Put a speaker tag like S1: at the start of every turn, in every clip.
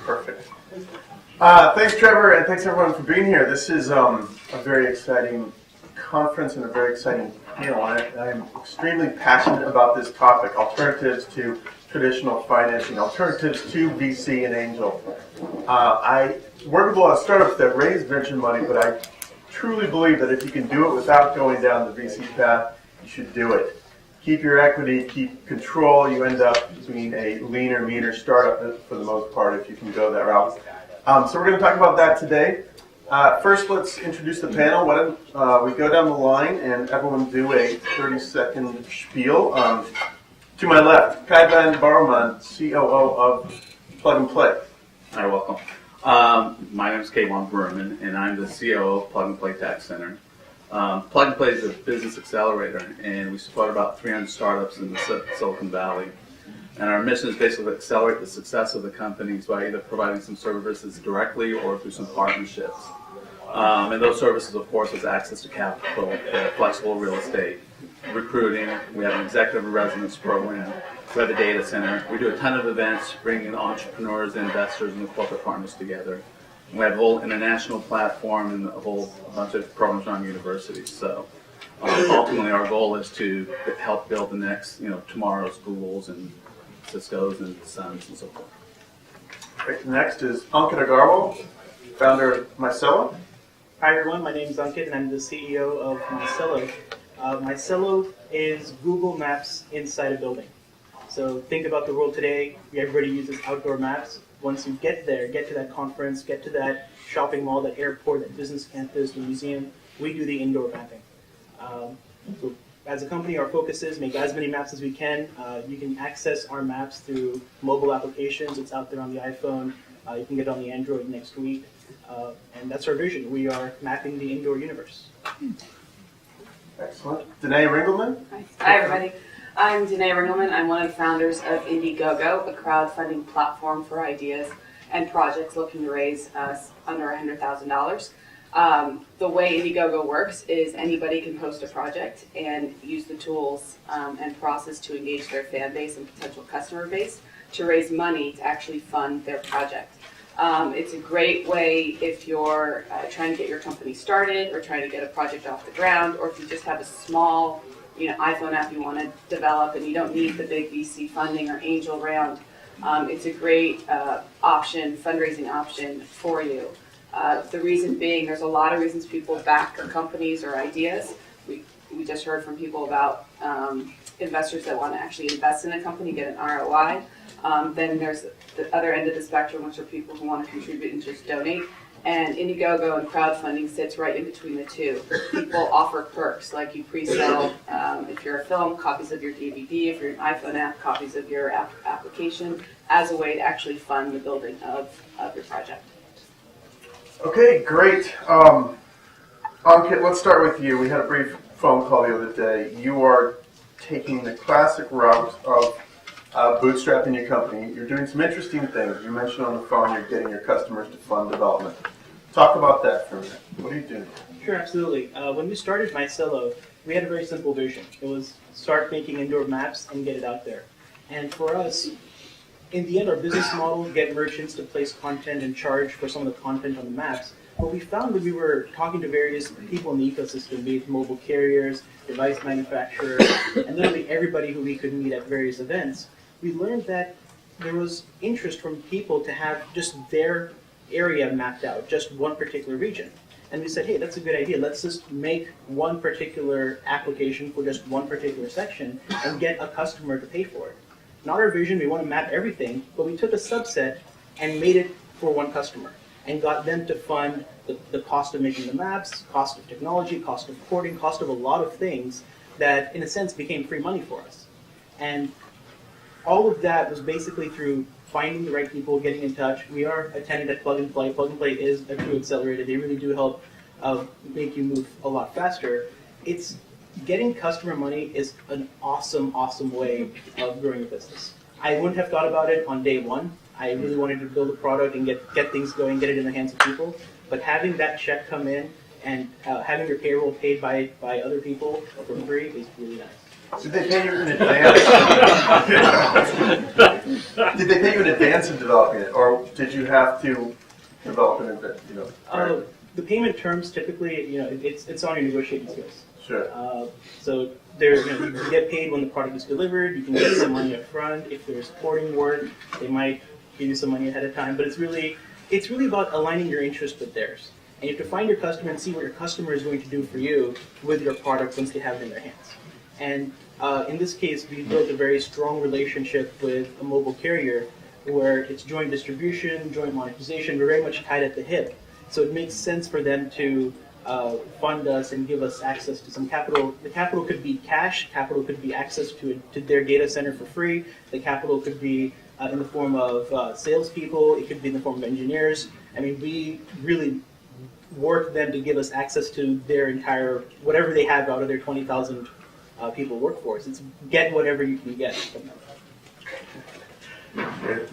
S1: Perfect. Thanks, Trevor, and thanks everyone for being here. This is a very exciting conference and a very exciting panel. I'm extremely passionate about this topic: alternatives to traditional financing, alternatives to VC and angel. I work with a lot of startups that raise venture money, but I truly believe that if you can do it without going down the VC path, you should do it. Keep your equity, keep control. You end up being a leaner, meaner startup for the most part if you can go that route. So we're going to talk about that today. First, let's introduce the panel. Why don't we go down the line and everyone do a 30-second spiel. To my left, Kai Van Barman, COO of Plug and Play.
S2: Hi, welcome. My name is Kayvon Berman, and I'm the COO of Plug and Play Tech Center. Plug and Play is a business accelerator, and we support about 300 startups in the Silicon Valley. And our mission is basically to accelerate the success of the companies by either providing some services directly or through some partnerships. And those services, of course, is access to capital, flexible real estate, recruiting. We have an executive residence program. We have a data center. We do a ton of events, bringing entrepreneurs, investors, and the corporate partners together. And we have a whole international platform and a bunch of programs around universities. So ultimately, our goal is to help build the next, tomorrow's Googles and Cisco's and Suns and so forth.
S1: Great. Next is Ankit Agarwal, founder of Micello.
S3: Hi everyone, my name is Ankit and I'm the CEO of Micello. Micello is Google Maps inside a building. So think about the world today, everybody uses outdoor maps. Once you get there, get to that conference, get to that shopping mall, that airport, that business campus, the museum, we do the indoor mapping. So as a company, our focus is make as many maps as we can. You can access our maps through mobile applications. It's out there on the iPhone. You can get it on the Android next week. And that's our vision. We are mapping the indoor universe.
S1: Excellent. Danae Ringelman.
S4: Hi, everybody. I'm Danae Ringelman. I'm one of the founders of Indiegogo, a crowdfunding platform for ideas and projects looking to raise under $100,000. The way Indiegogo works is anybody can post a project and use the tools and process to engage their fan base and potential customer base to raise money to actually fund their project. It's a great way if you're trying to get your company started or trying to get a project off the ground, or if you just have a small iPhone app you want to develop and you don't need the big VC funding or angel round. It's a great fundraising option for you. The reason being, there's a lot of reasons people back their companies or ideas. We just heard from people about investors that want to actually invest in a company, get an ROI. Then there's the other end of the spectrum, which are people who want to contribute and just donate. And Indiegogo and crowdfunding sits right in between the two. People offer perks, like you pre-sell, if you're a film, copies of your DVD, if you're an iPhone app, copies of your application, as a way to actually fund the building of your project.
S1: Okay, great. Ankit, let's start with you. We had a brief phone call the other day. You are taking the classic route of bootstrapping your company. You're doing some interesting things. You mentioned on the phone you're getting your customers to fund development. Talk about that for a minute. What are you doing?
S3: Sure, absolutely. When we started Micello, we had a very simple vision. It was start making indoor maps and get it out there. And for us, in the end, our business model, get merchants to place content and charge for some of the content on the maps. But we found that we were talking to various people in the ecosystem, be it mobile carriers, device manufacturers, and literally everybody who we could meet at various events. We learned that there was interest from people to have just their area mapped out, just one particular region. And we said, hey, that's a good idea. Let's just make one particular application for just one particular section and get a customer to pay for it. Not our vision, we want to map everything, but we took a subset and made it for one customer and got them to fund the cost of making the maps, cost of technology, cost of porting, cost of a lot of things that, in a sense, became free money for us. And all of that was basically through finding the right people, getting in touch. We are attended at Plug and Play. Plug and Play is a true accelerator. They really do help make you move a lot faster. It's getting customer money is an awesome, awesome way of growing a business. I wouldn't have thought about it on day one. I really wanted to build a product and get things going, get it in the hands of people. But having that check come in and having your payroll paid by other people for free is really nice.
S1: Did they pay you in advance? Did they pay you in advance of developing it, or did you have to develop it in advance?
S3: The payment terms typically, it's on your negotiating skills.
S1: Sure.
S3: So you get paid when the product is delivered. You can get some money up front. If there's supporting work, they might give you some money ahead of time. But it's really about aligning your interest with theirs. And you have to find your customer and see what your customer is going to do for you with your product once they have it in their hands. And in this case, we built a very strong relationship with a mobile carrier where it's joint distribution, joint monetization. We're very much tied at the hip. So it makes sense for them to fund us and give us access to some capital. The capital could be cash, capital could be access to their data center for free, the capital could be in the form of salespeople, it could be in the form of engineers. I mean, we really work them to give us access to their entire, whatever they have out of their 20,000 people workforce. It's get whatever you can get from them.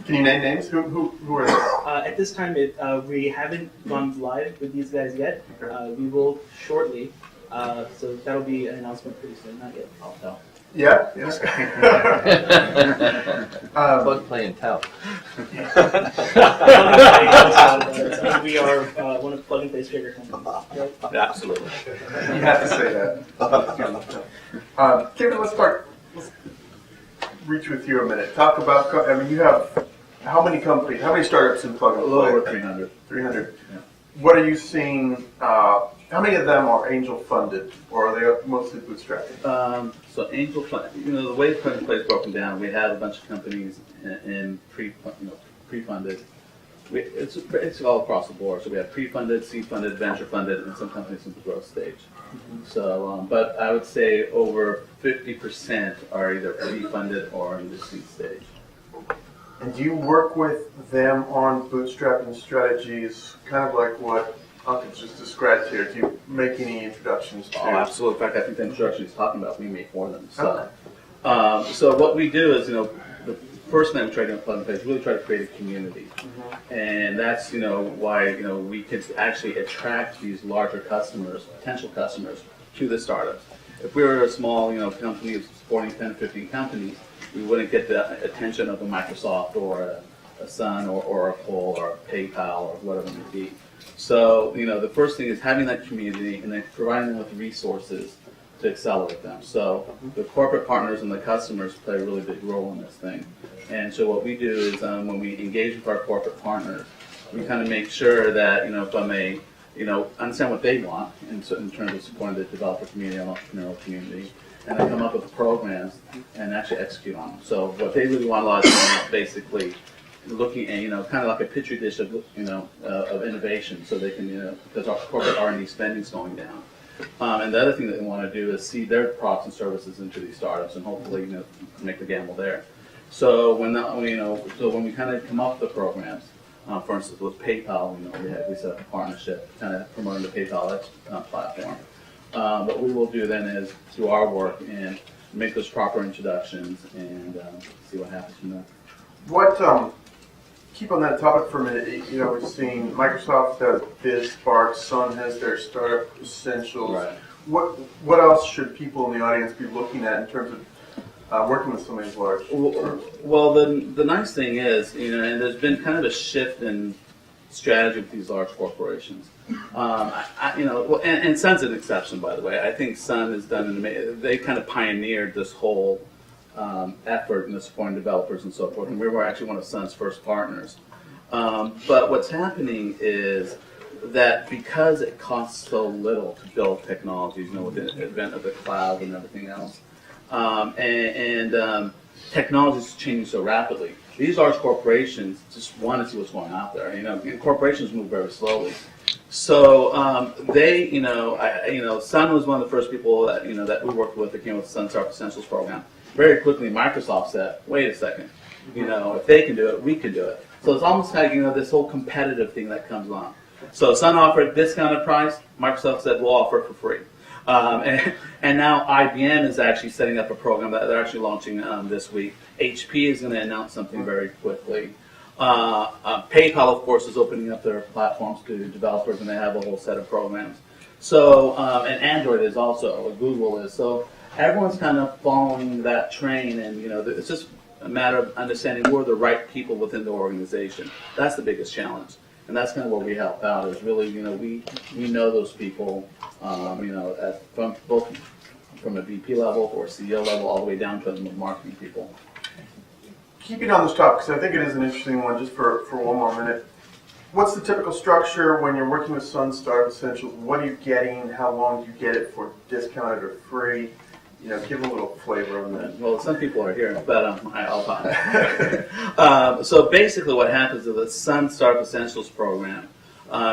S1: Can you name names? Who are they?
S3: At this time, we haven't gone live with these guys yet. We will shortly, so that'll be an announcement pretty soon. Not yet. I'll tell.
S1: Yeah?
S5: Plug, play, and tell.
S3: We are one of Plug and Play's bigger companies. Right?
S2: Absolutely.
S1: You have to say that. Kevin, let's reach with you a minute. Talk about, you have how many companies, how many startups in Plug and
S2: A
S1: Play?
S2: little over 300.
S1: 300.
S2: Yeah.
S1: What are you seeing, how many of them are angel funded, or are they mostly bootstrapping?
S2: So angel fund, the way Plug and Play is broken down, we have a bunch of companies in pre-funded. It's all across the board. So we have pre-funded, seed-funded, venture-funded, and some companies in the growth stage. So, but I would say over 50% are either pre-funded or in the seed stage.
S1: And do you work with them on bootstrapping strategies, kind of like what Ankit just described here? Do you make any introductions to?
S2: Oh, absolutely. In fact, I think the introduction he's talking about, we make for them. So, so what we do is, the first thing we try to do in Plug and Play is really try to create a community. And that's, why, we can actually attract these larger customers, potential customers, to the startups. If we were a small, company supporting 10 to 15 companies, we wouldn't get the attention of a Microsoft or a Sun or Oracle or PayPal or whatever it may be. So, the first thing is having that community and then providing them with resources to accelerate them. So the corporate partners and the customers play a really big role in this thing. And so what we do is when we engage with our corporate partners, we kind of make sure that, from a, understand what they want in terms of supporting the developer community and entrepreneurial community, and then come up with programs and actually execute on them. So what they really want a lot of time is basically looking at, kind of like a petri dish of, of innovation, so they can, because our corporate R&D spending is going down. And the other thing that they want to do is see their products and services into these startups, and hopefully, make the gamble there. So when we kind of come up with the programs, for instance, with PayPal, we set up a partnership, kind of promoting the PayPal platform. What we will do then is do our work and make those proper introductions and see what happens from there.
S1: What? Keep on that topic for a minute. We've seen Microsoft does BizSpark, Sun has their Startup Essentials.
S2: Right.
S1: What else should people in the audience be looking at in terms of working with some of these large firms?
S2: Well, the nice thing is, and there's been kind of a shift in strategy with these large corporations. And Sun's an exception, by the way. I think Sun has done they kind of pioneered this whole effort in supporting developers and so forth, and we were actually one of Sun's first partners. But what's happening is that because it costs so little to build technologies, with the advent of the cloud and everything else, and technology is changing so rapidly, these large corporations just want to see what's going out there. And corporations move very slowly. So they, Sun was one of the first people that that we worked with that came with the Sun Startup Essentials program. Very quickly, Microsoft said, "Wait a second, if they can do it, we can do it." So it's almost like this whole competitive thing that comes on. So Sun offered a discounted price. Microsoft said, "We'll offer it for free." And now IBM is actually setting up a program that they're actually launching this week. HP is going to announce something very quickly. PayPal, of course, is opening up their platforms to developers, and they have a whole set of programs. So, and Android is also, or Google is. So, everyone's kind of following that train, and it's just a matter of understanding who are the right people within the organization. That's the biggest challenge, and that's kind of where we help out. Is really, we know those people, from both from a VP level or CEO level, all the way down to the marketing people.
S1: Keeping on this topic, because I think it is an interesting one, just for one more minute. What's the typical structure when you're working with Sun Startup Essentials? What are you getting? How long do you get it for discounted or free? Give a little flavor on that.
S2: Well, some people are here, but I'll talk. So basically what happens is the Sun Startup Essentials program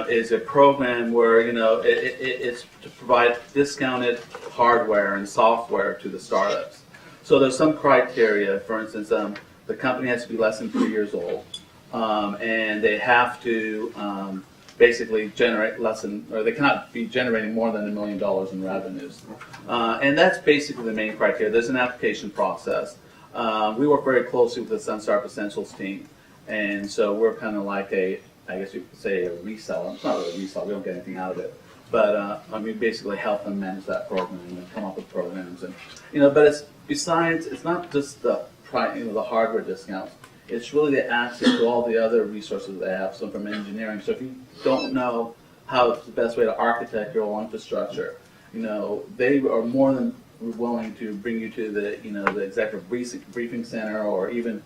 S2: is a program where, it's to provide discounted hardware and software to the startups. So there's some criteria. For instance, the company has to be less than 3 years old, and they have to basically generate or they cannot be generating more than $1 million in revenues. And that's basically the main criteria. There's an application process. We work very closely with the Sun Startup Essentials team, and so we're kind of like I guess you could say a reseller. It's not really a reseller, we don't get anything out of it. But we basically help them manage that program and come up with programs. And but it's not just the hardware discounts. It's really the access to all the other resources they have. So from engineering. So if you don't know how the best way to architect your own infrastructure, they are more than willing to bring you to the executive briefing center, or even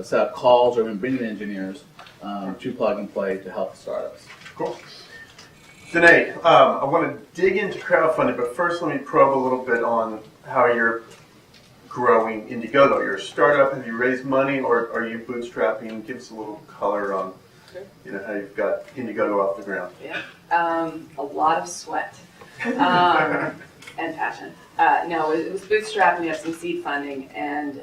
S2: set up calls, or even bring the engineers to Plug and Play to help the startups.
S1: Cool. Danae, I want to dig into crowdfunding, but first let me probe a little bit on how you're growing Indiegogo. You're a startup. Have you raised money, or are you bootstrapping? Give us a little color on how you've got Indiegogo off the ground.
S4: Yeah, a lot of sweat and passion. No, it was bootstrapping. We have some seed funding, and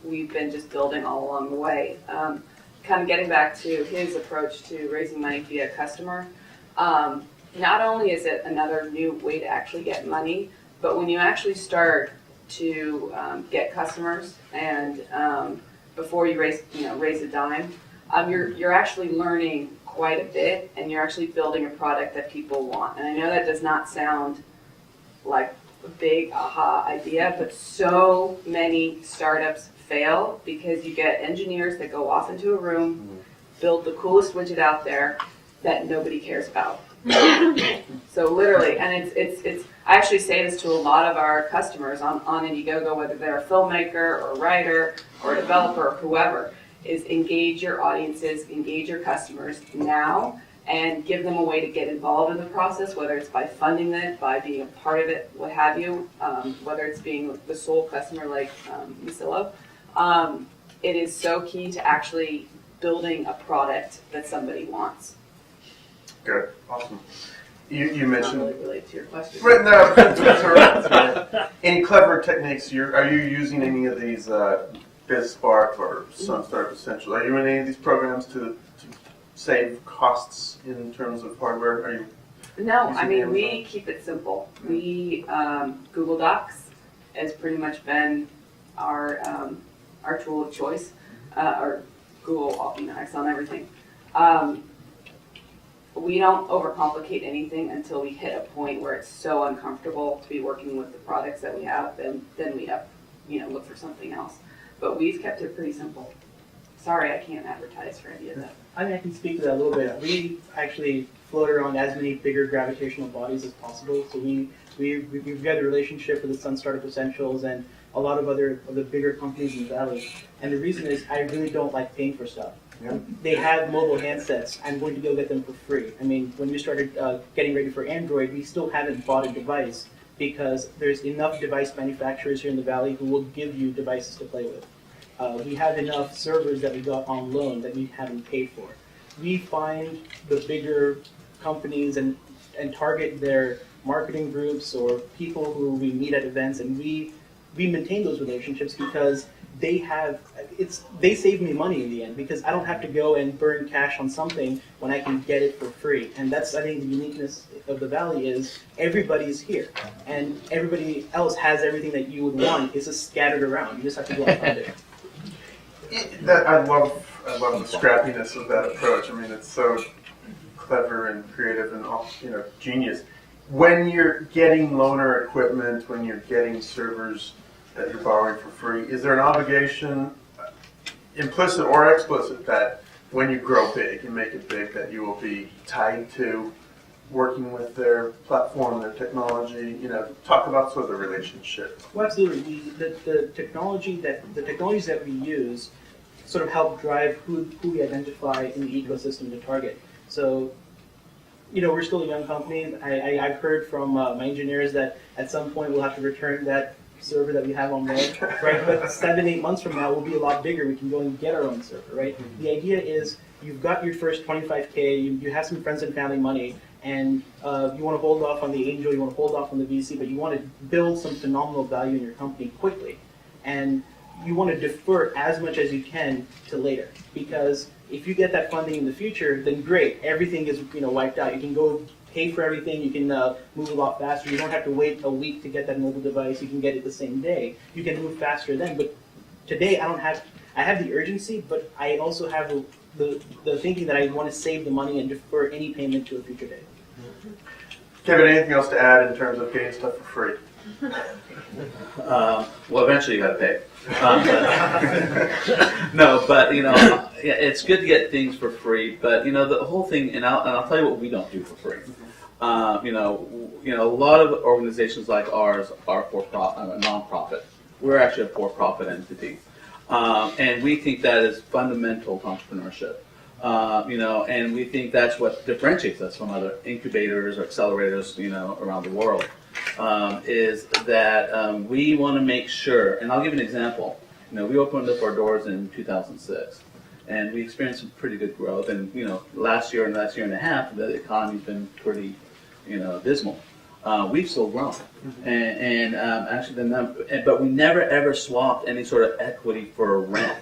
S4: we've been just building all along the way. Kind of getting back to his approach to raising money via customer. Not only is it another new way to actually get money, but when you actually start to get customers, and before you raise a dime, you're actually learning quite a bit, and you're actually building a product that people want. And I know that does not sound like a big aha idea, but so many startups fail because you get engineers that go off into a room, build the coolest widget out there that nobody cares about. So literally, and it's I actually say this to a lot of our customers on Indiegogo, whether they're a filmmaker or a writer or a developer or whoever, is engage your audiences, engage your customers now, and give them a way to get involved in the process, whether it's by funding it, by being a part of it, what have you, whether it's being the sole customer like Micello. It is so key to actually building a product that somebody wants.
S1: Good, awesome. You mentioned.
S4: Not really related to your question.
S1: Right now, that's all right. Any clever techniques? Are you using any of these BizSpark or Sun Startup Essentials? Are you in any of these programs to save costs in terms of hardware? Are you?
S4: No, I mean, we keep it simple. We Google Docs has pretty much been our tool of choice, or Google, X on everything. We don't overcomplicate anything until we hit a point where it's so uncomfortable to be working with the products that we have. Then we have, look for something else. But we've kept it pretty simple. Sorry, I can't advertise for any of that.
S3: I mean, I can speak to that a little bit. We actually float around as many bigger gravitational bodies as possible. So we've got a relationship with the Sun Startup Essentials and a lot of the bigger companies in the Valley. And the reason is I really don't like paying for stuff.
S1: Yeah.
S3: They have mobile handsets. I'm going to go get them for free. I mean, when we started getting ready for Android, we still haven't bought a device because there's enough device manufacturers here in the Valley who will give you devices to play with. We have enough servers that we got on loan that we haven't paid for. We find the bigger companies and target their marketing groups or people who we meet at events, and we maintain those relationships because they save me money in the end because I don't have to go and burn cash on something when I can get it for free. And that's, I think, the uniqueness of the Valley is everybody's here and everybody else has everything that you would want. It's just scattered around. You just have to go and find it.
S1: I love the scrappiness of that approach. I mean, it's so clever and creative and genius. when you're getting loaner equipment, when you're getting servers that you're borrowing for free, is there an obligation, implicit or explicit, that when you grow big and make it big, that you will be tied to working with their platform, their technology? Talk about sort of the relationship.
S3: Well, absolutely. The technologies that we use sort of help drive who we identify in the ecosystem to target. So, we're still a young company. I've heard from my engineers that at some point we'll have to return that server that we have on web, right? But 7-8 months from now, we'll be a lot bigger. We can go and get our own server, right? Mm-hmm. The idea is you've got your first 25K, you have some friends and family money, and you want to hold off on the angel, you want to hold off on the VC, but you want to build some phenomenal value in your company quickly. And you want to defer as much as you can to later, because if you get that funding in the future, then great, everything is wiped out. You can go pay for everything, you can move a lot faster. You don't have to wait a week to get that mobile device. You can get it the same day. You can move faster then. But today I have the urgency, but I also have the thinking that I want to save the money and defer any payment to a future date.
S1: Kevin, anything else to add in terms of getting stuff for free?
S2: Well, eventually you got to pay. No, but it's good to get things for free. But the whole thing, and I'll tell you what we don't do for free. A lot of organizations like ours are for-profit, non-profit. We're actually a for-profit entity, and we think that is fundamental to entrepreneurship. And we think that's what differentiates us from other incubators or accelerators, around the world. Is that we want to make sure, and I'll give you an example. We opened up our doors in 2006, and we experienced some pretty good growth. And last year and last year and a half, the economy's been pretty, dismal. We've still grown, and actually, but we never ever swapped any sort of equity for rent,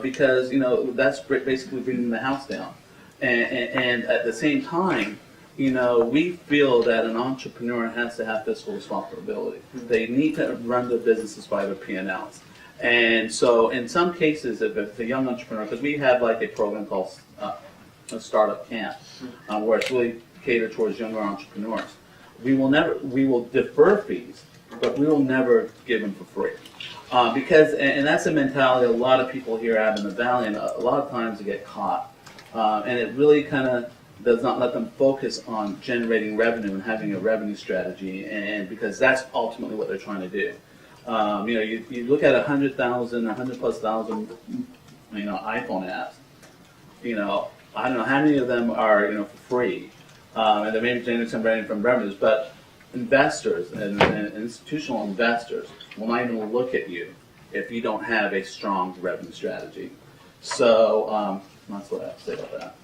S2: because that's basically bringing the house down, and at the same time. We feel that an entrepreneur has to have fiscal responsibility. They need to run their businesses by their P&Ls. And so in some cases, if it's a young entrepreneur, because we have like a program called a startup camp, where it's really catered towards younger entrepreneurs. We will defer fees, but we will never give them for free. Because that's a mentality a lot of people here have in the Valley, and a lot of times they get caught. And it really kind of does not let them focus on generating revenue and having a revenue strategy, and because that's ultimately what they're trying to do. You look at 100,000 or 100,000+ iPhone apps. I don't know how many of them are for free, and they may be generating some revenue from revenues, but investors and institutional investors will not even look at you if you don't have a strong revenue strategy. So that's what I have to say about that.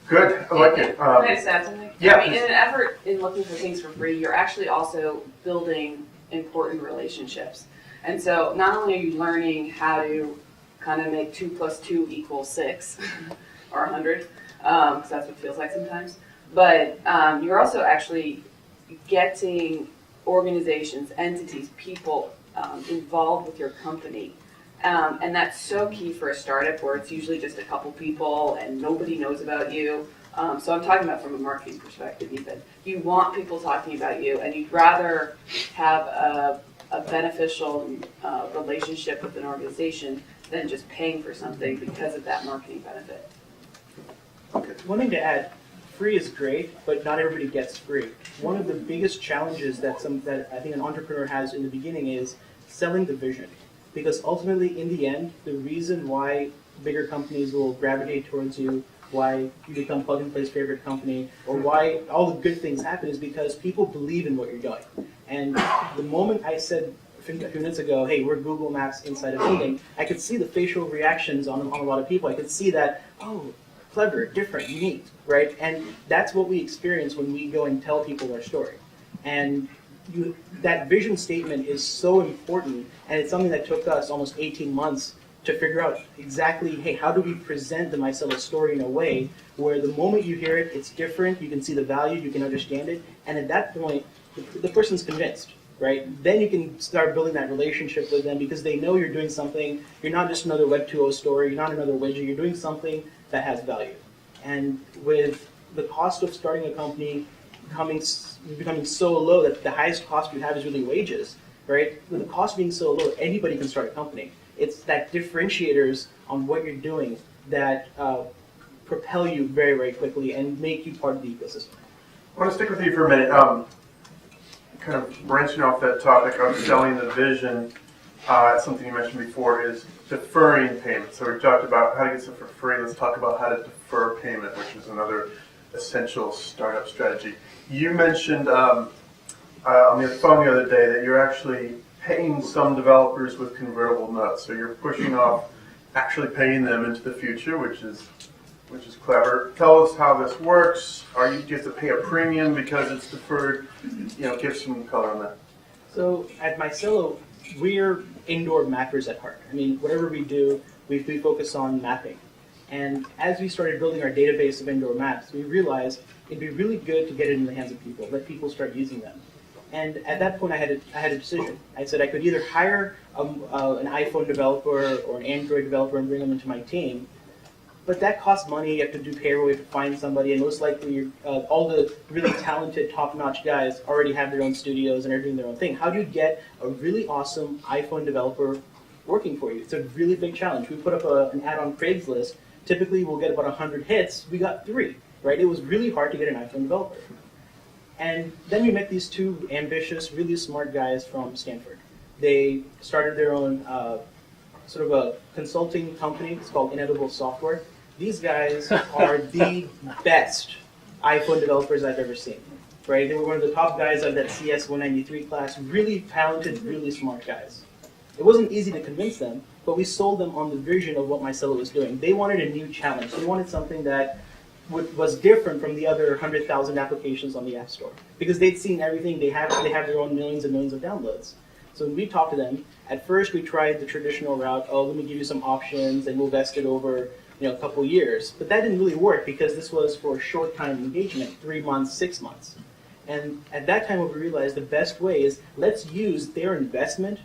S1: Good. I like it.
S4: Can I just add something?
S1: Yeah.
S4: I mean, in an effort in looking for things for free, you're actually also building important relationships. And so not only are you learning how to kind of make 2 + 2 = 6 or 100, because that's what it feels like sometimes, but you're also actually getting organizations, entities, people involved with your company. And that's so key for a startup where it's usually just a couple people and nobody knows about you. So I'm talking about from a marketing perspective even. You want people talking about you, and you'd rather have a beneficial relationship with an organization than just paying for something because of that marketing benefit.
S1: Okay.
S3: One thing to add, free is great, but not everybody gets free. One of the biggest challenges that I think an entrepreneur has in the beginning is selling the vision. Because ultimately, in the end, the reason why bigger companies will gravitate towards you, why you become Plug and Play's favorite company, or why all the good things happen is because people believe in what you're doing. And the moment I said a few minutes ago, hey, we're Google Maps inside a building, I could see the facial reactions on a lot of people. I could see that, oh, clever, different, unique, right? And that's what we experience when we go and tell people our story. And that vision statement is so important, and it's something that took us almost 18 months to figure out exactly, hey, how do we present the Micello story in a way where the moment you hear it, it's different, you can see the value, you can understand it, and at that point, the person's convinced, right? Then you can start building that relationship with them because they know you're doing something, you're not just another Web 2.0 story, you're not another widget, you're doing something that has value. And with the cost of starting a company becoming so low that the highest cost you have is really wages, right? With the cost being so low, anybody can start a company. It's that differentiators on what you're doing that propel you very, very quickly and make you part of the ecosystem.
S1: I want to stick with you for a minute. Kind of branching off that topic of selling the vision, something you mentioned before is deferring payment. So we talked about how to get stuff for free. Let's talk about how to defer payment, which is another essential startup strategy. You mentioned on the phone the other day that you're actually paying some developers with convertible notes. So you're pushing off actually paying them into the future, which is clever. Tell us how this works. Do you have to pay a premium because it's deferred? Give some color on that.
S3: So at Micello, we're indoor mappers at heart. I mean, whatever we do, we focus on mapping. And as we started building our database of indoor maps, we realized it'd be really good to get it in the hands of people, let people start using them. And at that point, I had a decision. I said I could either hire an iPhone developer or an Android developer and bring them into my team, but that costs money. You have to do payroll, you have to find somebody, and most likely all the really talented, top-notch guys already have their own studios and are doing their own thing. How do you get a really awesome iPhone developer working for you? It's a really big challenge. We put up an ad on Craigslist. Typically, we'll get about 100 hits. We got 3, right? It was really hard to get an iPhone developer. And then we met these 2 ambitious, really smart guys from Stanford. They started their own sort of a consulting company. It's called Inedible Software. These guys are the best iPhone developers I've ever seen. Right? They were one of the top guys of that CS 193 class. Really talented, really smart guys. It wasn't easy to convince them, but we sold them on the vision of what Micello was doing. They wanted a new challenge. They wanted something that was different from the other 100,000 applications on the App Store, because they'd seen everything. They have their own millions and millions of downloads. So when we talked to them, at first we tried the traditional route. Oh, let me give you some options, and we'll vest it over a couple years. But that didn't really work because this was for short time engagement, 3 months, 6 months. And at that time, what we realized the best way is let's use their investment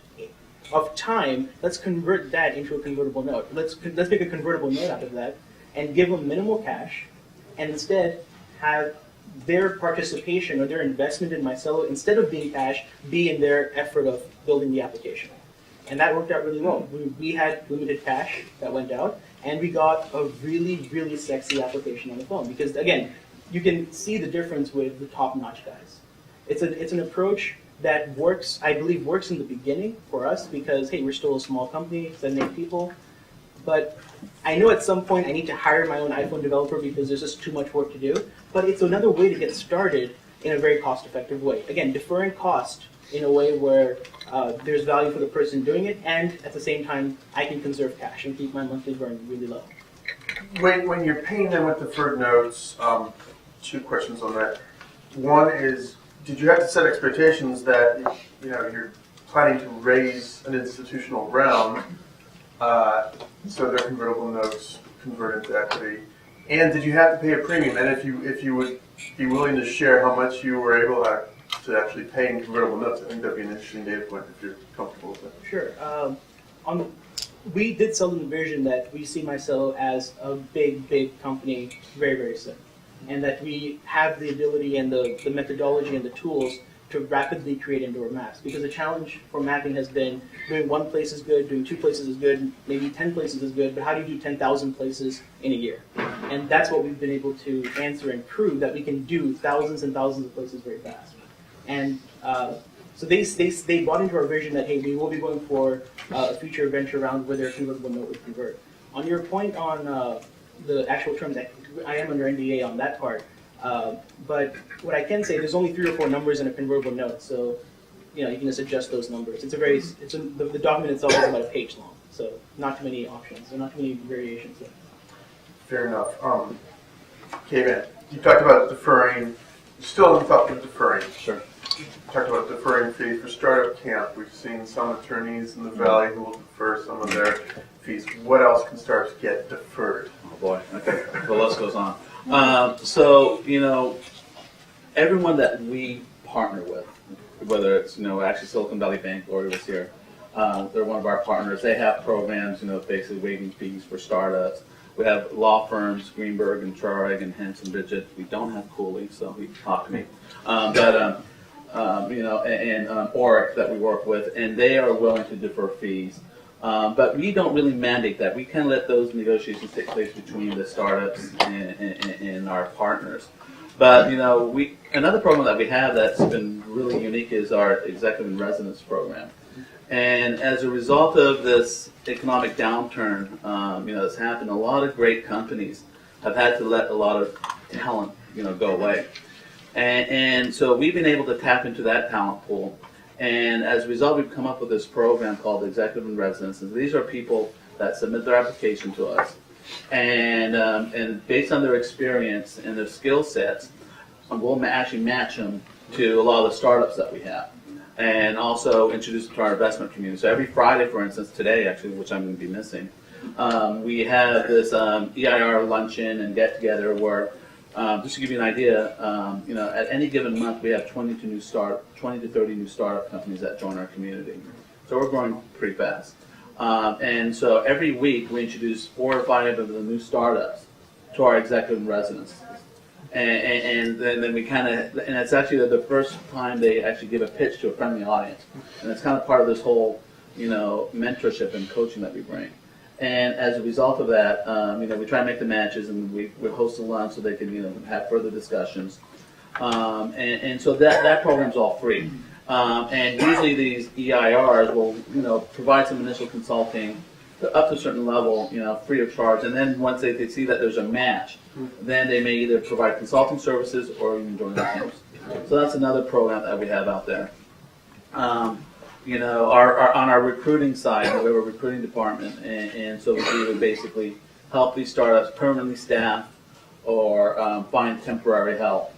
S3: of time. Let's convert that into a convertible note. Let's make a convertible note out of that and give them minimal cash, and instead have their participation or their investment in Micello, instead of being cash, be in their effort of building the application. And that worked out really well. We had limited cash that went out, and we got a really, really sexy application on the phone. Because again, you can see the difference with the top-notch guys. It's an approach that works, I believe, works in the beginning for us because, hey, we're still a small company, 7-8 people. But I know at some point I need to hire my own iPhone developer because there's just too much work to do. But it's another way to get started in a very cost-effective way. Again, deferring cost in a way where there's value for the person doing it, and at the same time, I can conserve cash and keep my monthly burn really low.
S1: When you're paying them with deferred notes, 2 questions on that. One is, did you have to set expectations that you're planning to raise an institutional round, so their convertible notes convert into equity? And did you have to pay a premium? And if you would be willing to share how much you were able to actually pay in convertible notes, I think that'd be an interesting data point if you're comfortable with it.
S3: Sure. We did sell them the vision that we see Micello as a big, big company very, very soon. And that we have the ability and the methodology and the tools to rapidly create indoor maps. Because the challenge for mapping has been doing 1 place is good, doing 2 places is good, maybe 10 places is good, but how do you do 10,000 places in a year? And that's what we've been able to answer and prove, that we can do thousands and thousands of places very fast. And so they bought into our vision that, hey, we will be going for a future venture round where their convertible note would convert. On your point on the actual terms, I am under NDA on that part. But what I can say, there's only 3 or 4 numbers in a convertible note, so you can just adjust those numbers. The document itself is about a page long, so not too many options, or not too many variations there.
S1: Fair enough. Kevin, you talked about deferring. You're still on the topic of deferring.
S2: Sure.
S1: You talked about deferring fees for startup camp. We've seen some attorneys in the Valley who will defer some of their fees. What else can startups get deferred?
S2: Oh boy. Okay. The list goes on. So everyone that we partner with, whether it's actually Silicon Valley Bank, Lori was here. They're one of our partners. They have programs, basically waiving fees for startups. We have law firms, Greenberg and Trareg and Hanson Bridget. We don't have Cooley, so he talked to me. And Oric that we work with, and they are willing to defer fees. But we don't really mandate that. We kind of let those negotiations take place between the startups and our partners. But another program that we have that's been really unique is our executive in residence program. And as a result of this economic downturn, that's happened, a lot of great companies have had to let a lot of talent, go away. And so we've been able to tap into that talent pool. And as a result, we've come up with this program called Executive in Residence. And these are people that submit their application to us. And based on their experience and their skill sets, we'll actually match them to a lot of the startups that we have. And also introduce them to our investment community. So every Friday, for instance, today actually, which I'm going to be missing, we have this EIR luncheon and get-together where, just to give you an idea, at any given month we have 20 to 30 new startup companies that join our community. So we're growing pretty fast. And so every week we introduce 4 or 5 of the new startups to our executive in residence. And then we and it's actually the first time they actually give a pitch to a friendly audience. And it's kind of part of this whole, mentorship and coaching that we bring. And as a result of that, we try to make the matches, and we host a lunch so they can, have further discussions. And so that program's all free. And usually these EIRs will, provide some initial consulting up to a certain level, free of charge. And then once they see that there's a match, then they may either provide consulting services or even join our teams. So that's another program that we have out there. On our recruiting side, we have a recruiting department, and so we would basically help these startups permanently staff or find temporary help.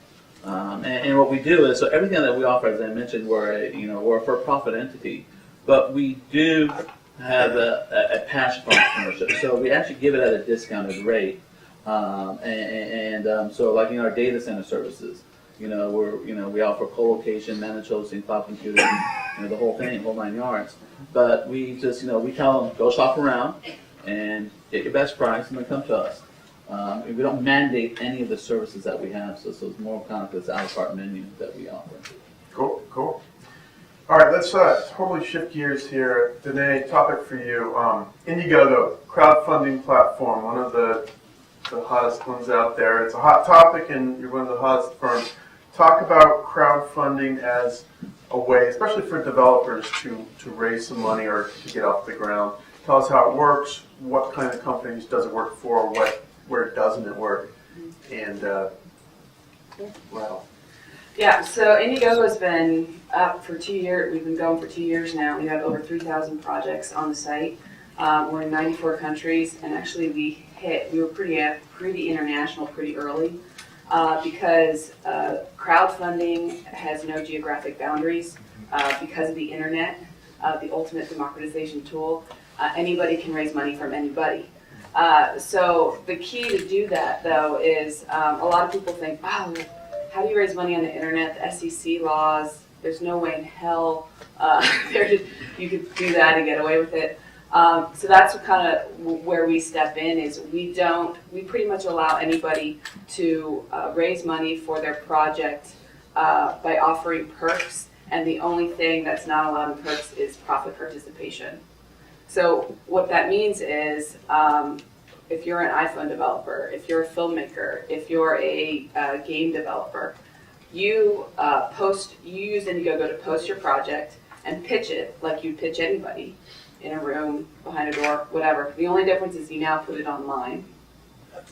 S2: And what we do is, so everything that we offer, as I mentioned, we're a for-profit entity, but we do have a passion for entrepreneurship. So we actually give it at a discounted rate. So like our data center services, we offer co-location, managed hosting, cloud computing, the whole thing, whole 9 yards. But we just, we tell them, go shop around and get your best price and then come to us. We don't mandate any of the services that we have, so it's more kind of this a la carte menu that we offer.
S1: Cool. All right, let's totally shift gears here. Danae, topic for you. Indiegogo, crowdfunding platform, one of the hottest ones out there. It's a hot topic, and you're one of the hottest firms. Talk about crowdfunding as a way, especially for developers, to raise some money or to get off the ground. Tell us how it works, what kind of companies does it work for, where doesn't it work, and wow.
S4: Yeah, so Indiegogo has been up for 2 years. We've been going for 2 years now. We have over 3,000 projects on the site. We're in 94 countries, and actually we were pretty international pretty early because crowdfunding has no geographic boundaries because of the internet, the ultimate democratization tool. Anybody can raise money from anybody. So the key to do that, though, is a lot of people think, wow, how do you raise money on the internet? The SEC laws, there's no way in hell you could do that and get away with it. So that's kind of where we step in, is we pretty much allow anybody to raise money for their project by offering perks, and the only thing that's not allowed in perks is profit participation. So what that means is if you're an iPhone developer, if you're a filmmaker, if you're a game developer, you use Indiegogo to post your project and pitch it like you'd pitch anybody in a room, behind a door, whatever. The only difference is you now put it online.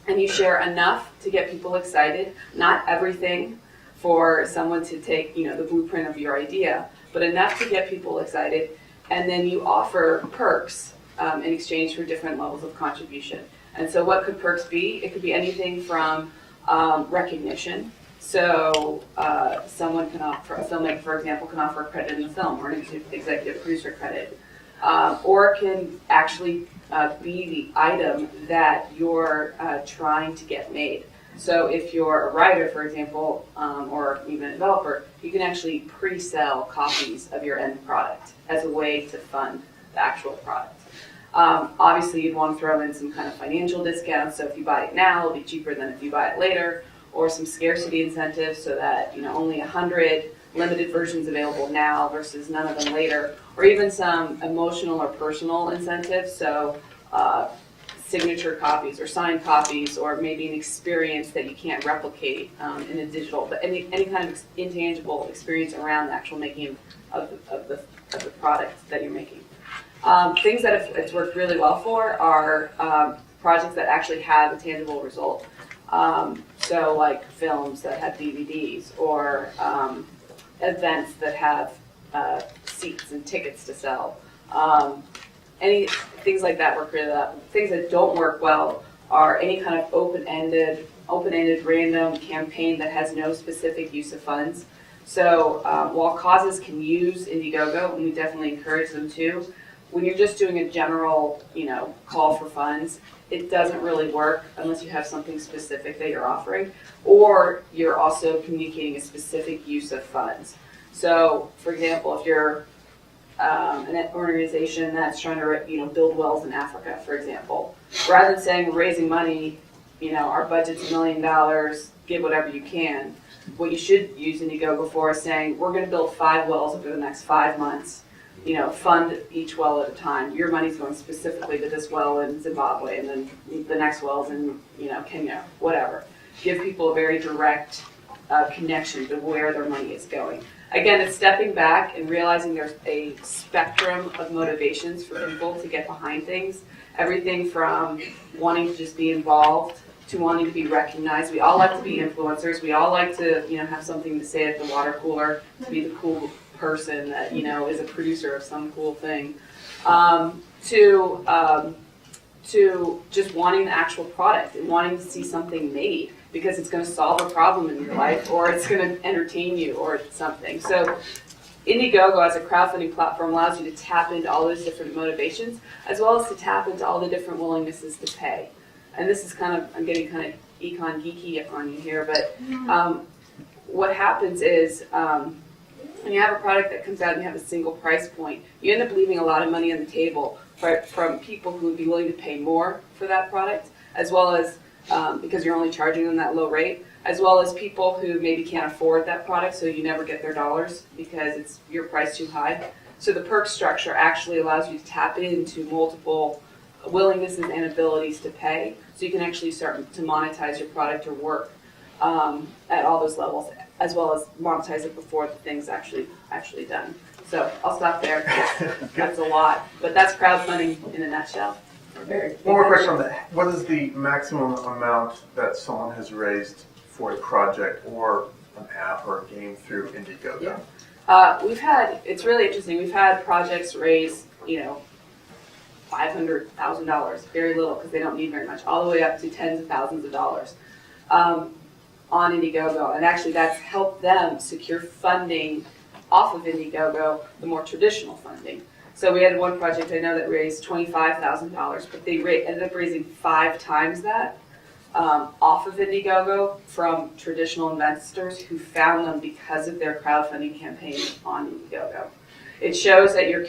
S4: And you share enough to get people excited, not everything for someone to take, the blueprint of your idea, but enough to get people excited. And then you offer perks in exchange for different levels of contribution. And so what could perks be? It could be anything from recognition. So someone can offer, a filmmaker, for example, can offer a credit in the film or an executive producer credit. Or it can actually be the item that you're trying to get made. So if you're a writer, for example, or even a developer, you can actually pre-sell copies of your end product as a way to fund the actual product. Obviously, you'd want to throw in some kind of financial discounts. So if you buy it now, it'll be cheaper than if you buy it later, or some scarcity incentives so that only 100 limited versions available now versus none of them later, or even some emotional or personal incentives. So signature copies or signed copies, or maybe an experience that you can't replicate in a digital, but any kind of intangible experience around the actual making of the product that you're making. Things that it's worked really well for are projects that actually have a tangible result. So like films that have DVDs, or events that have seats and tickets to sell. Any things like that work really well. Things that don't work well are any kind of open-ended random campaign that has no specific use of funds. So while causes can use Indiegogo, and we definitely encourage them to, when you're just doing a general, call for funds, it doesn't really work unless you have something specific that you're offering, or you're also communicating a specific use of funds. So, for example, if you're an organization that's trying to, build wells in Africa, for example, rather than saying we're raising money, our budget's $1 million, give whatever you can. What you should use Indiegogo for is saying we're going to build 5 wells over the next 5 months. Fund each well at a time. Your money's going specifically to this well in Zimbabwe, and then the next well's in, Kenya, whatever. Give people a very direct connection to where their money is going. Again, it's stepping back and realizing there's a spectrum of motivations for people to get behind things. Everything from wanting to just be involved to wanting to be recognized. We all like to be influencers. We all like to, have something to say at the water cooler, to be the cool person that, is a producer of some cool thing, to just wanting the actual product and wanting to see something made because it's going to solve a problem in your life, or it's going to entertain you, or something. So Indiegogo as a crowdfunding platform allows you to tap into all those different motivations, as well as to tap into all the different willingnesses to pay. And this is I'm getting kind of econ geeky on you here, but what happens is when you have a product that comes out and you have a single price point, you end up leaving a lot of money on the table from people who would be willing to pay more for that product, as well as because you're only charging them that low rate, as well as people who maybe can't afford that product, so you never get their dollars because it's your price too high. So the perk structure actually allows you to tap into multiple willingnesses and abilities to pay, so you can actually start to monetize your product or work at all those levels, as well as monetize it before the thing's actually done. So I'll stop there. That's a lot, but that's crowdfunding in a nutshell.
S1: One more question on that. What is the maximum amount that someone has raised for a project or an app or a game through Indiegogo?
S4: Yeah. It's really interesting. We've had projects raise, $500,000, very little because they don't need very much, all the way up to tens of thousands of dollars on Indiegogo. And actually that's helped them secure funding off of Indiegogo, the more traditional funding. So we had one project I know that raised $25,000, but they ended up raising 5 times that off of Indiegogo from traditional investors who found them because of their crowdfunding campaign on Indiegogo. It shows that you're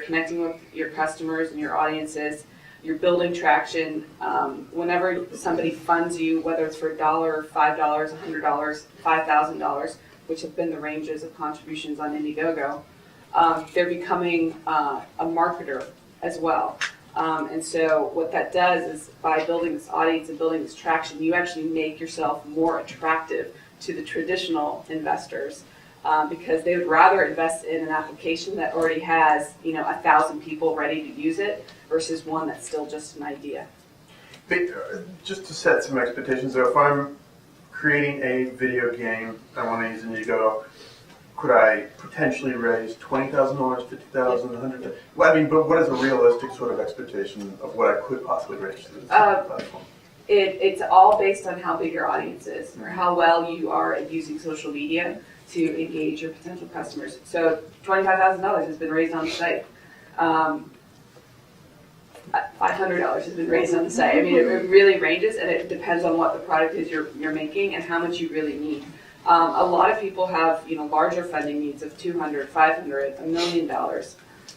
S4: connecting with your customers and your audiences. You're building traction. Whenever somebody funds you, whether it's for $1, $5, $100, $5,000, which have been the ranges of contributions on Indiegogo, they're becoming a marketer as well. And so what that does is by building this audience and building this traction, you actually make yourself more attractive to the traditional investors because they would rather invest in an application that already has 1,000 people ready to use it versus one that's still just an idea.
S1: Just to set some expectations, though, if I'm creating a video game, I want to use Indiegogo, could I potentially raise $20,000, $50,000, $100,000? Well, I mean, but what is a realistic sort of expectation of what I could possibly raise through this platform?
S4: It's all based on how big your audience is or how well you are at using social media to engage your potential customers. So $25,000 has been raised on the site. $500 has been raised on the site. I mean, it really ranges, and it depends on what the product is you're making and how much you really need. A lot of people have larger funding needs of $200,000, $500,000, $1 million.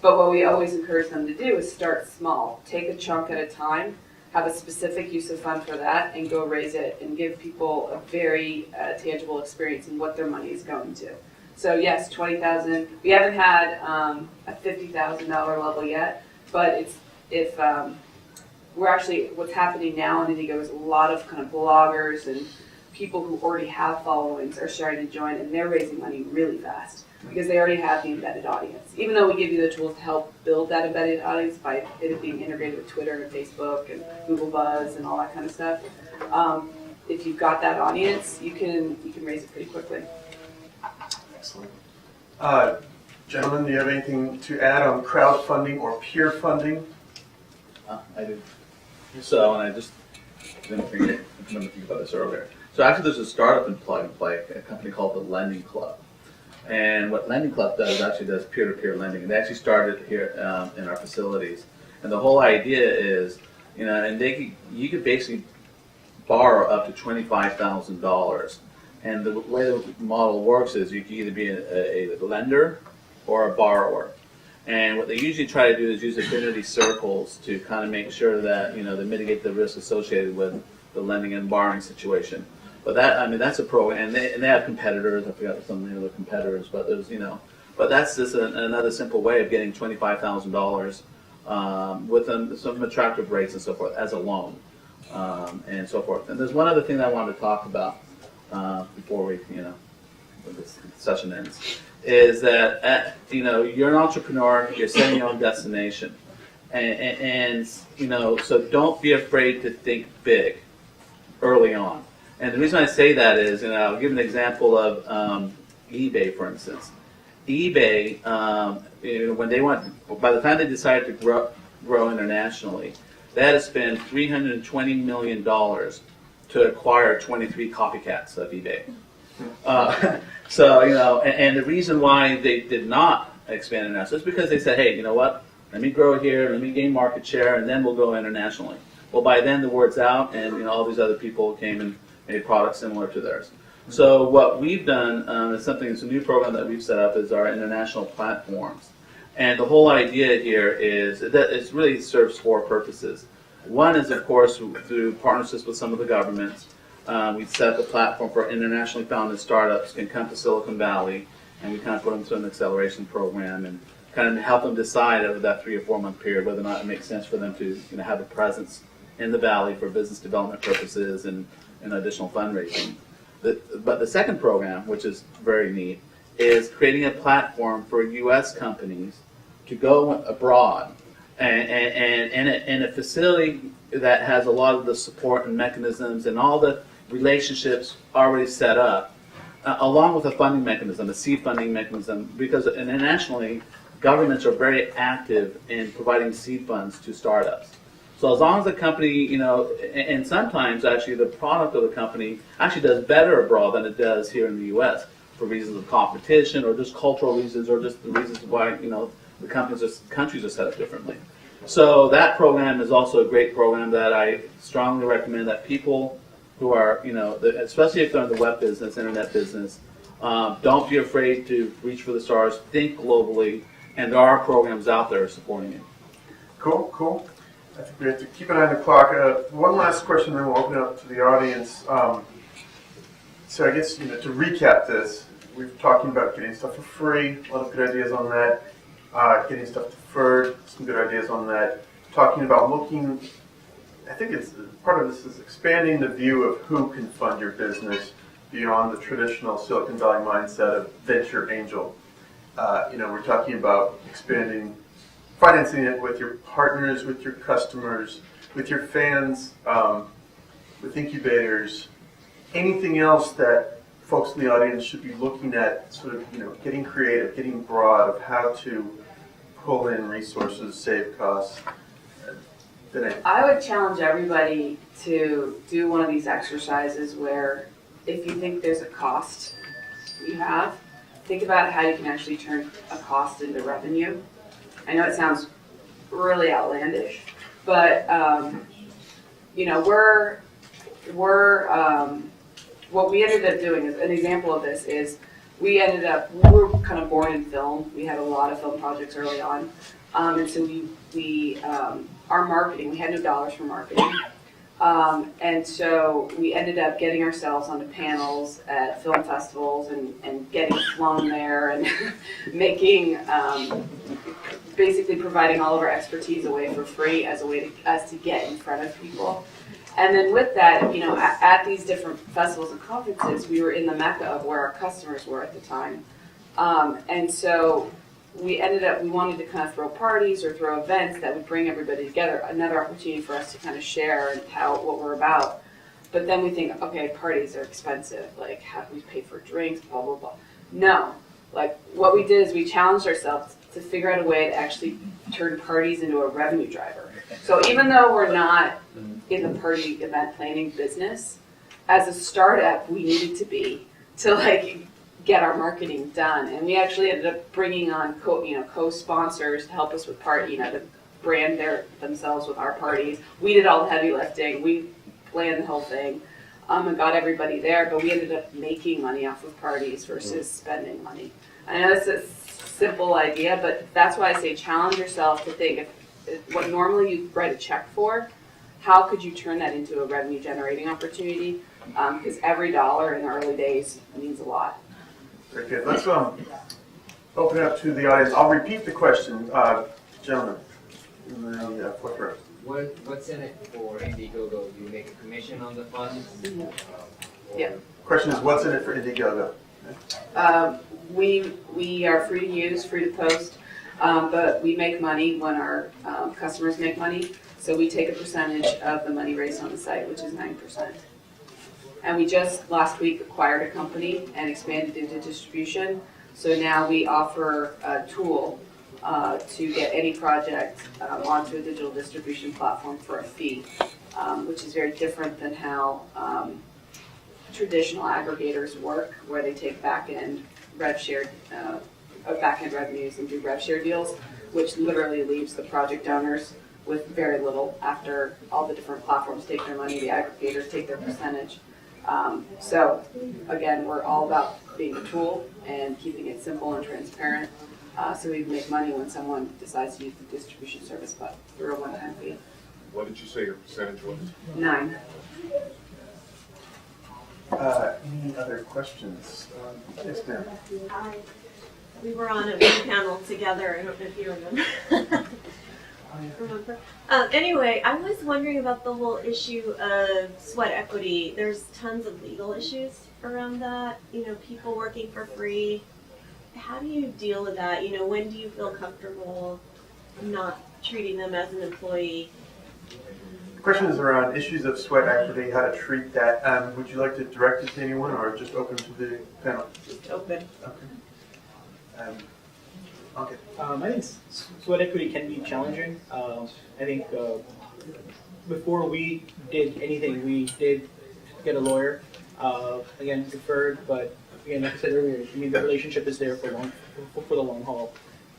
S4: But what we always encourage them to do is start small, take a chunk at a time, have a specific use of fund for that, and go raise it and give people a very tangible experience in what their money is going to. So yes, 20,000. We haven't had a $50,000 level yet, but if we're actually, what's happening now in Indiegogo is a lot of kind of bloggers and people who already have followings are starting to join, and they're raising money really fast because they already have the embedded audience. Even though we give you the tools to help build that embedded audience by it being integrated with Twitter and Facebook and Google Buzz and all that kind of stuff, if you've got that audience, you can raise it pretty quickly.
S1: Excellent. Gentlemen, do you have anything to add on crowdfunding or peer funding?
S2: I do. So, and I just didn't think about this earlier. So actually there's a startup in Plug and Play, a company called the Lending Club. And what Lending Club does peer-to-peer lending. And they actually started here in our facilities. And the whole idea is, and you could basically borrow up to $25,000. And the way the model works is you can either be a lender or a borrower. And what they usually try to do is use affinity circles to kind of make sure that, they mitigate the risk associated with the lending and borrowing situation. But that's a program, and they have competitors. I forgot some of the other competitors, but there's, but that's just another simple way of getting $25,000 with some attractive rates and so forth as a loan, and so forth. And there's one other thing that I wanted to talk about before we, when this session ends, is that you're an entrepreneur, you're setting your own destination, and so don't be afraid to think big early on. And the reason I say that is, I'll give an example of eBay, for instance. eBay, when they by the time they decided to grow internationally, they had to spend $320 million to acquire 23 copycats of eBay. And the reason why they did not expand internationally is because they said, hey, you know what? Let me grow here, let me gain market share, and then we'll go internationally. Well, by then the word's out, and all these other people came and made products similar to theirs. So what we've done it's a new program that we've set up, is our international platforms. And the whole idea here is that it really serves four purposes. One is, of course, through partnerships with some of the governments. We set up a platform for internationally founded startups can come to Silicon Valley, and we kind of put them through an acceleration program and kind of help them decide over that 3 or 4 month period whether or not it makes sense for them to have a presence in the Valley for business development purposes and additional fundraising. But the second program, which is very neat, is creating a platform for U.S. companies to go abroad and in a facility that has a lot of the support and mechanisms and all the relationships already set up, along with a funding mechanism, a seed funding mechanism, because internationally, governments are very active in providing seed funds to startups. So as long as the company, and sometimes actually the product of the company actually does better abroad than it does here in the U.S. for reasons of competition or just cultural reasons or just the reasons why, the countries are set up differently. So that program is also a great program that I strongly recommend that people who are, especially if they're in the web business, internet business, don't be afraid to reach for the stars, think globally, and there are programs out there supporting you.
S1: Cool. I think we have to keep an eye on the clock. One last question, then we'll open it up to the audience. So I guess, to recap this, we've talking about getting stuff for free, a lot of good ideas on that, getting stuff deferred, some good ideas on that, talking about looking, I think it's part of this is expanding the view of who can fund your business beyond the traditional Silicon Valley mindset of venture angel. We're talking about financing it with your partners, with your customers, with your fans, with incubators. Anything else that folks in the audience should be looking at, sort of, getting creative, getting broad of how to pull in resources, save costs?
S4: I would challenge everybody to do one of these exercises where if you think there's a cost you have, think about how you can actually turn a cost into revenue. I know it sounds really outlandish, but what we ended up doing is an example of this is we ended up, we were kind of born in film. We had a lot of film projects early on. And so our marketing, we had no dollars for marketing. And so we ended up getting ourselves onto panels at film festivals and getting flown there and making, basically providing all of our expertise away for free as a way to get in front of people. And then with that, you know, at these different festivals and conferences, we were in the mecca of where our customers were at the time. And so we wanted to kind of throw parties or throw events that would bring everybody together, another opportunity for us to kind of share and what we're about. But then we think, okay, parties are expensive, like how do we pay for drinks, blah, blah, blah. No, like what we did is we challenged ourselves to figure out a way to actually turn parties into a revenue driver. So even though we're not in the party event planning business, as a startup, we needed to be to like get our marketing done. And we actually ended up bringing on co-sponsors to help us with to brand themselves with our parties. We did all the heavy lifting. We planned the whole thing and got everybody there, but we ended up making money off of parties versus spending money. I know it's a simple idea, but that's why I say challenge yourself to think if what normally you write a check for, how could you turn that into a revenue generating opportunity? Because every dollar in the early days means a lot.
S1: Very good. Let's open it up to the audience. I'll repeat the question, gentlemen. In the fourth row.
S6: What's in it for Indiegogo? Do you make a commission on the funds?
S4: Yeah.
S1: Question is, what's in it for Indiegogo?
S4: We are free to use, free to post, but we make money when our customers make money. So we take a percentage of the money raised on the site, which is 9%. And we just last week acquired a company and expanded into distribution. So now we offer a tool to get any project onto a digital distribution platform for a fee, which is very different than how traditional aggregators work, where they take back-end back-end revenues and do rev share deals, which literally leaves the project owners with very little after all the different platforms take their money, the aggregators take their percentage. So again, we're all about being a tool and keeping it simple and transparent. So we make money when someone decides to use the distribution service, but through a one-time fee.
S7: What did you say your percentage was?
S4: 9.
S1: Any other questions? Yes, ma'am.
S8: Hi. We were on a big panel together. I don't know if you remember. Remember? Anyway, I was wondering about the whole issue of sweat equity. There's tons of legal issues around that. You know, people working for free. How do you deal with that? You know, when do you feel comfortable not treating them as an employee?
S1: The question is around issues of sweat equity, how to treat that. Would you like to direct it to anyone or just open to the panel?
S8: Just open.
S1: Okay. Okay.
S3: I think sweat equity can be challenging. I think before we did anything, we did get a lawyer. Again, deferred, but again, like I said earlier, I mean, the relationship is there for the long haul.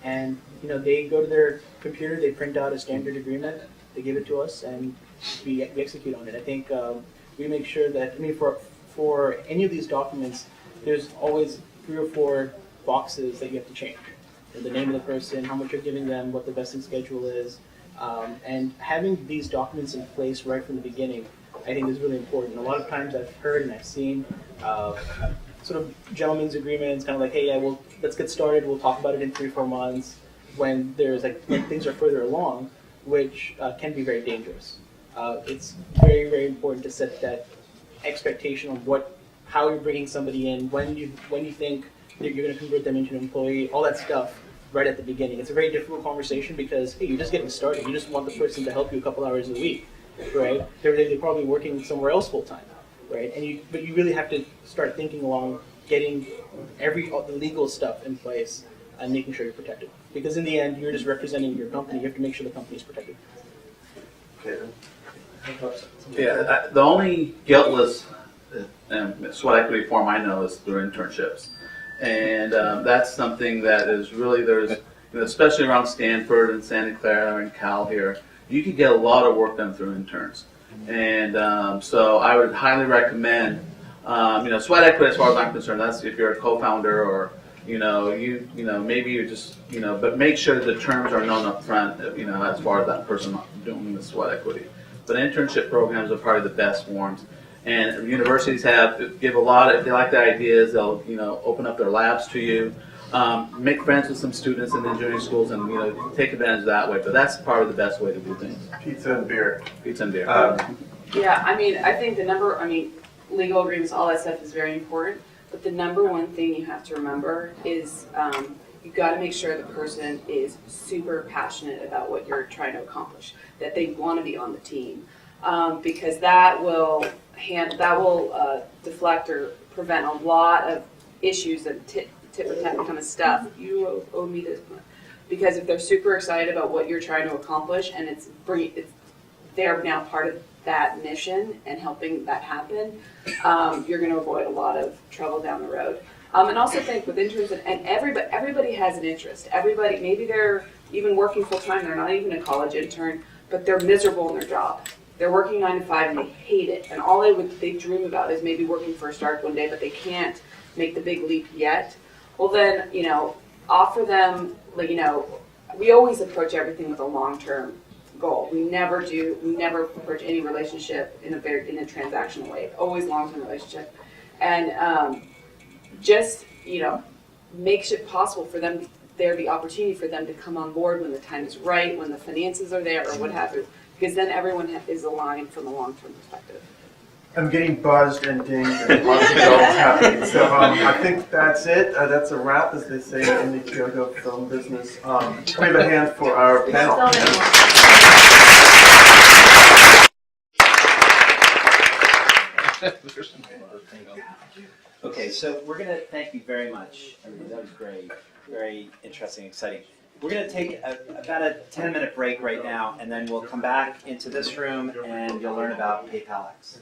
S3: And you know, they go to their computer, they print out a standard agreement, they give it to us, and we execute on it. I think we make sure that, I mean, for any of these documents, there's always 3 or 4 boxes that you have to change. The name of the person, how much you're giving them, what the vesting schedule is, and having these documents in place right from the beginning, I think is really important. A lot of times I've heard and I've seen sort of gentlemen's agreements, kind of like, hey, yeah, well, let's get started. We'll talk about it in 3 or 4 months. When things are further along, which can be very dangerous. It's very, very important to set that expectation of how you're bringing somebody in, when you think that you're going to convert them into an employee, all that stuff right at the beginning. It's a very difficult conversation because, hey, you're just getting started. You just want the person to help you a couple hours a week, right? They're probably working somewhere else full time, right? But you really have to start thinking along getting all the legal stuff in place and making sure you're protected. Because in the end, you're just representing your company. You have to make sure the company is protected.
S1: Okay.
S2: Yeah, the only guiltless sweat equity form I know is through internships. And that's something that is really, especially around Stanford and Santa Clara and Cal here, you can get a lot of work done through interns. And so I would highly recommend Sweat equity, as far as I'm concerned, that's if you're a co-founder or maybe you're just but make sure the terms are known up front. As far as that person doing the sweat equity. But internship programs are probably the best forms. And universities give a lot. If they like the ideas, they'll open up their labs to you, make friends with some students in the engineering schools, and take advantage that way. But that's probably the best way to do things.
S1: Pizza and beer.
S2: Pizza and beer.
S4: Yeah, I think legal agreements, all that stuff is very important. But the number one thing you have to remember is you've got to make sure the person is super passionate about what you're trying to accomplish, that they want to be on the team, because that will deflect or prevent a lot of issues and tit for tat kind of stuff. You owe me this much. Because if they're super excited about what you're trying to accomplish and they're now part of that mission and helping that happen, you're going to avoid a lot of trouble down the road. And also think with interns, and everybody has an interest. Everybody, maybe they're even working full time, they're not even a college intern, but they're miserable in their job. They're working 9 to 5 and they hate it. And all they dream about is maybe working for a Stark one day, but they can't make the big leap yet. Well then, offer them, we always approach everything with a long-term goal. We never approach any relationship in a transactional way. Always long-term relationship, and makes it possible for them. There the opportunity for them to come on board when the time is right, when the finances are there, or what have you. Because then everyone is aligned from a long-term perspective.
S1: I'm getting buzzed and dinged and lots of bells happening. So I think that's it. That's a wrap, as they say in the Kyoto film business. Can we have a hand for our panel?
S9: Okay, so we're going to thank you very much. That was great. Very interesting, exciting. We're going to take about a 10-minute break right now, and then we'll come back into this room and you'll learn about PayPal X.